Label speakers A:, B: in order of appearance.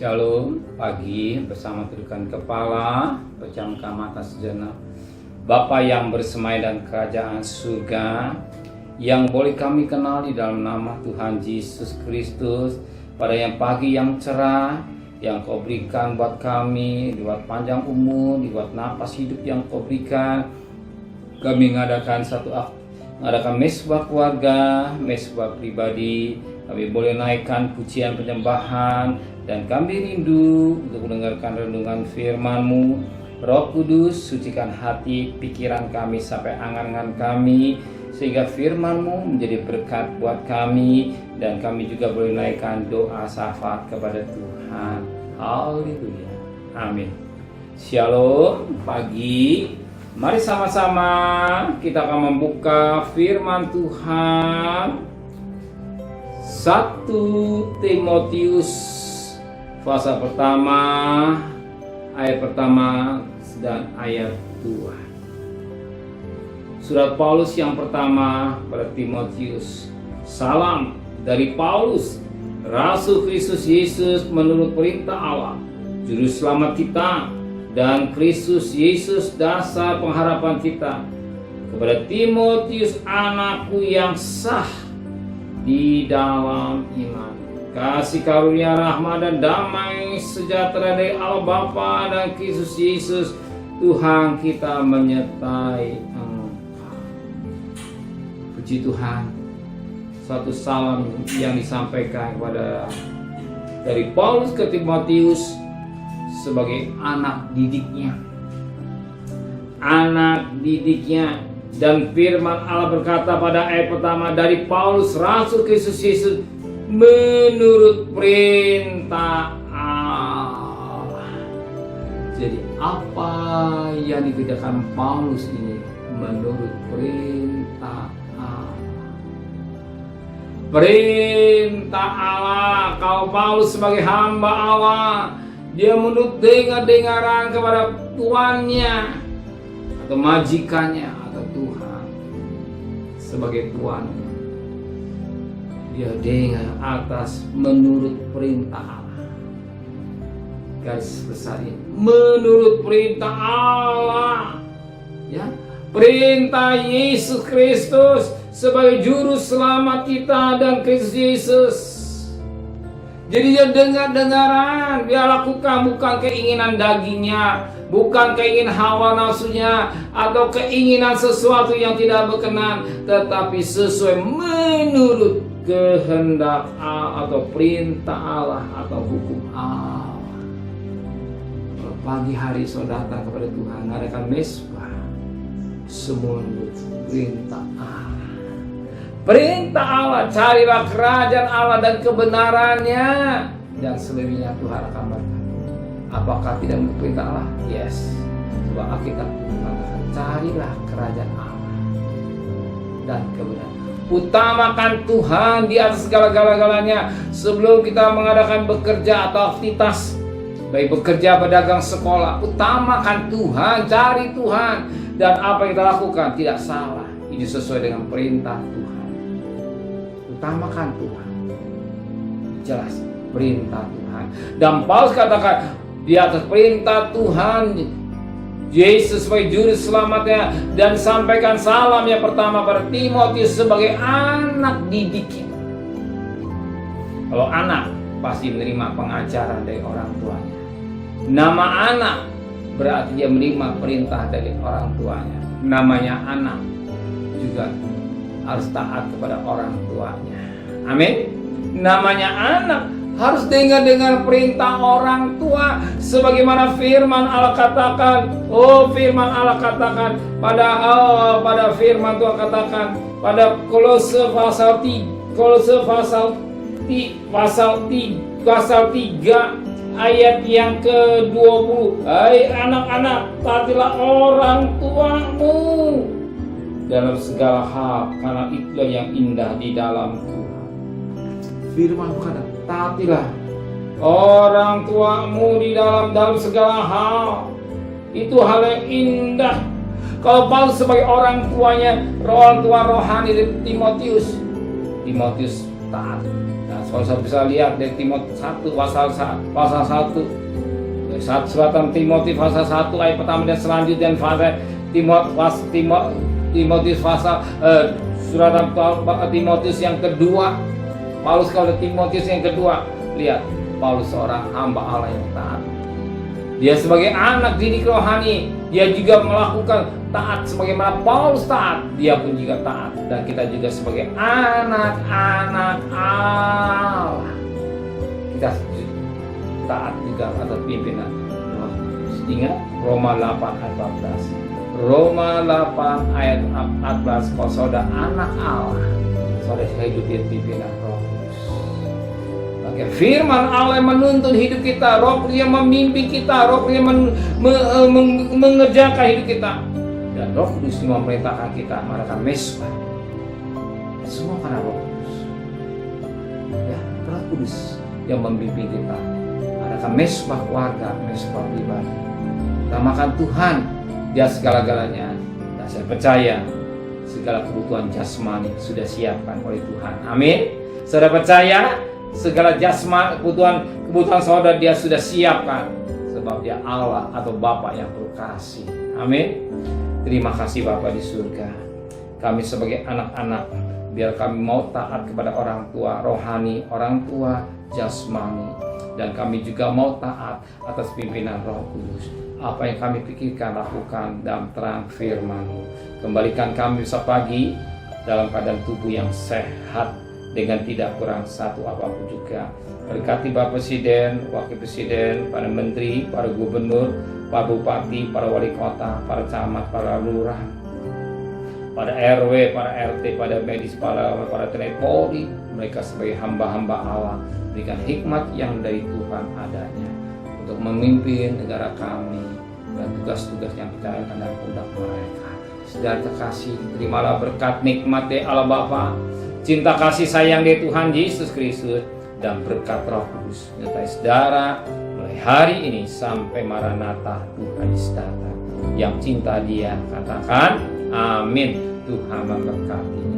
A: Shalom, pagi bersama tundukkan kepala, pejamkan mata sejenak. Bapa yang bersemai dan kerajaan surga, yang boleh kami kenal di dalam nama Tuhan Yesus Kristus, pada yang pagi yang cerah, yang Kau berikan buat kami, buat panjang umur, buat napas hidup yang Kau berikan. Kami mengadakan mesbah keluarga, mesbah pribadi. Kami boleh naikkan pujian penyembahan, dan kami rindu untuk mendengarkan renungan firman-Mu. Roh Kudus, sucikan hati, pikiran kami sampai angan-angan kami, sehingga firman-Mu menjadi berkat buat kami, dan kami juga boleh naikkan doa syafaat kepada Tuhan. Haleluya. Amin. Shalom, pagi. Mari sama-sama kita akan membuka firman Tuhan. 1 Timotius pasal pertama, ayat pertama dan ayat 2. Surat Paulus yang pertama pada Timotius. Salam dari Paulus, Rasul Kristus Yesus menurut perintah Allah, Juru Selamat kita, dan Kristus Yesus dasar pengharapan kita. Kepada Timotius, anakku yang sah di dalam iman, kasih karunia, rahmat dan damai sejahtera dari Allah Bapa dan Kristus Yesus Tuhan kita menyertai engkau. Puji Tuhan. Satu salam yang disampaikan dari Paulus ke Timotius sebagai anak didiknya. Dan firman Allah berkata pada ayat pertama, dari Paulus Rasul Kristus Yesus menurut perintah Allah. Jadi apa yang dikerjakan Paulus ini menurut perintah Allah. Perintah Allah. Kalau Paulus sebagai hamba Allah, dia menurut dengar-dengaran kepada tuannya atau majikannya atau Tuhan sebagai tuannya. Dia dengar atas menurut perintah Allah. Garis besar ini menurut perintah Allah, ya, perintah Yesus Kristus sebagai juru selamat kita dan Kristus Yesus. Jadi dia dengar-dengaran, dia lakukan bukan keinginan dagingnya, bukan keinginan hawa nafsunya, atau keinginan sesuatu yang tidak berkenan, tetapi sesuai menurut kehendak Allah atau perintah Allah atau hukum Allah. Kalau pagi hari saudara datang kepada Tuhan, adakan mesbah, semua menurut perintah Allah. Perintah Allah, carilah kerajaan Allah dan kebenarannya, dan selebihnya Tuhan akan berkati. Apakah tidak menurut perintah Allah? Yes. Sebab Alkitab mengatakan, carilah kerajaan Allah dan kebenaran. Utamakan Tuhan di atas segala-galanya. Sebelum kita mengadakan bekerja atau aktivitas, baik bekerja, pedagang, sekolah, utamakan Tuhan, cari Tuhan, dan apa yang kita lakukan tidak salah. Ini sesuai dengan perintah Tuhan. Utamakan Tuhan, jelas perintah Tuhan. Dan Paulus katakan di atas perintah Tuhan Yesus sebagai juru selamatnya, dan sampaikan salam yang pertama pada Timotius sebagai anak didiknya. Kalau anak pasti menerima pengajaran dari orang tuanya. Nama anak berarti dia menerima perintah dari orang tuanya. Namanya anak juga harus taat kepada orang tuanya. Amin. Namanya anak harus dengar perintah orang tua, sebagaimana firman Allah katakan. Firman Allah katakan pada firman Tuhan katakan pada Kolose pasal 3 ayat yang ke-20. Hai anak-anak, taatilah orang tuamu dalam segala hal, karena itulah yang indah di dalam Tuhan. Firman Tuhan, taatilah orang tuamu di dalam segala hal. Itu hal yang indah. Kalau Paulus sebagai orang tuanya, orang tua rohani dari Timotius taat. Nah, Kalau saya bisa lihat dari Timotius 1 pasal 1, suratan Timotius pasal 1 ayat pertama dan selanjutnya, Timotius pasal suratan Timotius yang kedua, Paulus kepada Timotius yang kedua. Lihat, Paulus seorang hamba Allah yang taat. Dia sebagai anak didik rohani, dia juga melakukan taat sebagaimana Paulus taat, dia pun juga taat. Dan kita juga sebagai anak-anak Allah, kita taat juga atas pimpinan. Ingat Roma 8 ayat 14. Roma 8 ayat 14, kalau saudara anak Allah, saudara hidup di pimpinan Roh Kudus. Maka firman Allah yang menuntun hidup kita, Roh Kudus yang memimpin kita, Roh Kudus yang mengerjakan hidup kita, dan Roh Kudus yang memerintahkan kita mengadakan mesbah. Semua karena Roh Kudus. Ya, Roh Kudus yang membimbing kita mengadakan mesbah keluarga, mesbah pribadi. Utamakan Tuhan di atas segala-galanya. Dan saya percaya segala kebutuhan jasmani sudah siapkan oleh Tuhan. Amin. Saudara percaya segala jasmani, kebutuhan saudara dia sudah siapkan, sebab dia Allah atau Bapa yang berkasih. Amin. Terima kasih Bapa di surga. Kami sebagai anak-anak, biar kami mau taat kepada orang tua rohani, orang tua jasmani, dan kami juga mau taat atas pimpinan Roh Kudus. Apa yang kami pikirkan, lakukan dalam terang firman-Mu. Kembalikan kami besok pagi dalam keadaan tubuh yang sehat, dengan tidak kurang satu apapun juga. Berkati Bapak Presiden, Wakil Presiden, para Menteri, para Gubernur, para Bupati, para Wali Kota, para Camat, para Lurah, para RW, para RT, para medis, para TNI Polri. Mereka sebagai hamba-hamba Allah, berikan hikmat yang dari Tuhan adanya untuk memimpin negara kami dan tugas-tugas yang kita akan dalam pundak mereka. Saudara terkasih, terimalah berkat nikmat dari Allah Bapa, cinta kasih sayang dari Tuhan Yesus Kristus, dan berkat Roh Kudus menyertai saudara mulai hari ini sampai Maranatha, Tuhan Yesus datang. Yang cinta Dia katakan amin. Tuhan memberkati.